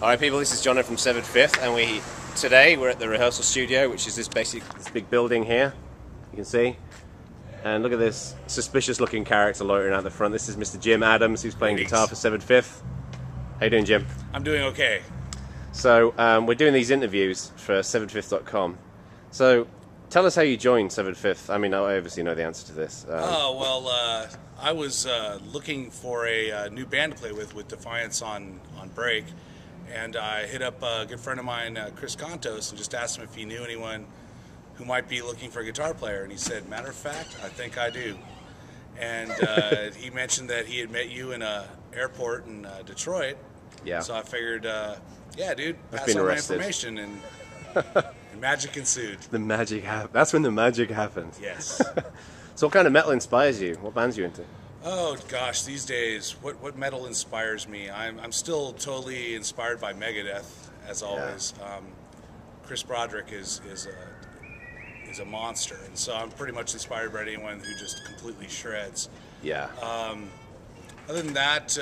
Alright people, this is Jono from Severed Fifth, and today we're at the rehearsal studio, which is this big building here, you can see. And look at this suspicious looking character loitering out the front. This is Mr. Jim Adams, who's playing guitar for Severed Fifth. How you doing, Jim? I'm doing okay. So we're doing these interviews for severedfifth.com. So tell us how you joined Severed Fifth. I mean, I obviously know the answer to this. I was looking for a new band to play with Defiance on break, and I hit up a good friend of mine, Chris Contos, and just asked him if he knew anyone who might be looking for a guitar player, and he said, matter of fact, I think I do. And he mentioned that he had met you in an airport in Detroit. Yeah. So I figured, yeah, dude, pass on my information, and magic ensued. The magic that's when the magic happens. Yes. So what kind of metal inspires you? What bands are you into? Oh gosh, these days, what metal inspires me? I'm still totally inspired by Megadeth, as always. Yeah. Chris Broderick is a monster, and so I'm pretty much inspired by anyone who just completely shreds. Yeah. Other than that,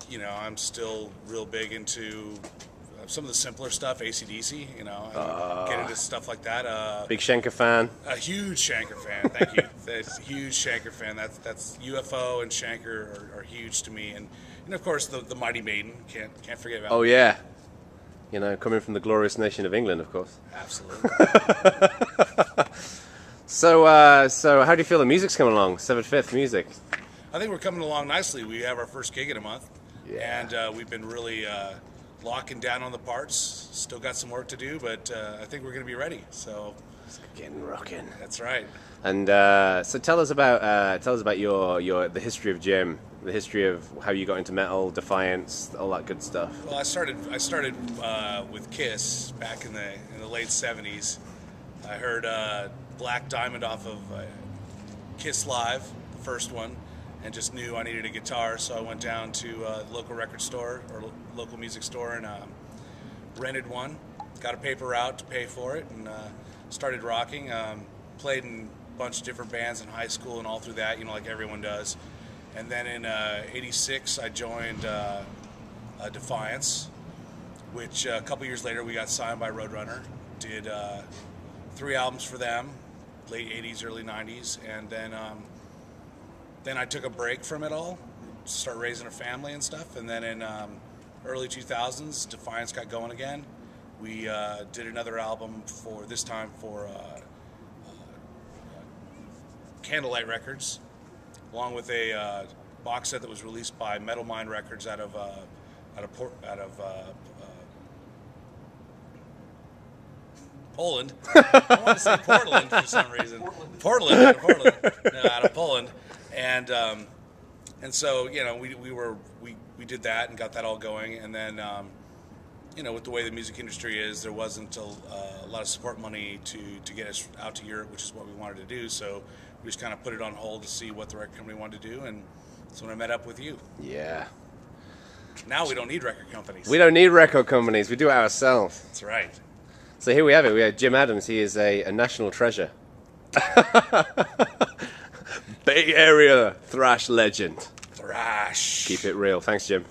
you know, I'm still real big into some of the simpler stuff, AC/DC, you know, get into stuff like that. Big Schenker fan. A huge Schenker fan, thank you. That's a huge Schenker fan. That's UFO and Schenker are huge to me, and of course the Mighty Maiden, can't forget about. Oh yeah, you know, coming from the glorious nation of England, of course. Absolutely. So how do you feel the music's coming along? Severed Fifth music. I think we're coming along nicely. We have our first gig in a month, yeah. And we've been really locking down on the parts. Still got some work to do, but I think we're going to be ready. So it's getting rocking. That's right. And so tell us about the history of Jim, the history of how you got into metal, Defiance, all that good stuff. Well, I started with Kiss back in the late '70s. I heard Black Diamond off of Kiss Live, the first one, and just knew I needed a guitar, so I went down to the local record store or local music store and rented one, got a paper route to pay for it, and started rocking. Played in a bunch of different bands in high school and all through that, you know, like everyone does. And then in '86, I joined Defiance, which a couple years later we got signed by Roadrunner. Did 3 albums for them, late '80s, early '90s, and then I took a break from it all, start raising a family and stuff, and then in early 2000s, Defiance got going again. We did another album this time for Candlelight Records, along with a box set that was released by Metal Mind Records out of Poland. I want to say Portland for some reason. Portland. Out of Poland. And so, you know, we did that and got that all going, and then you know, with the way the music industry is, there wasn't a lot of support money to get us out to Europe, which is what we wanted to do. So we just kind of put it on hold to see what the record company wanted to do, and that's when I met up with you. Yeah. Now we don't need record companies. We don't need record companies. We do it ourselves. That's right. So here we have it. We have Jim Adams. He is a national treasure. Bay Area thrash legend. Thrash. Keep it real. Thanks, Jim.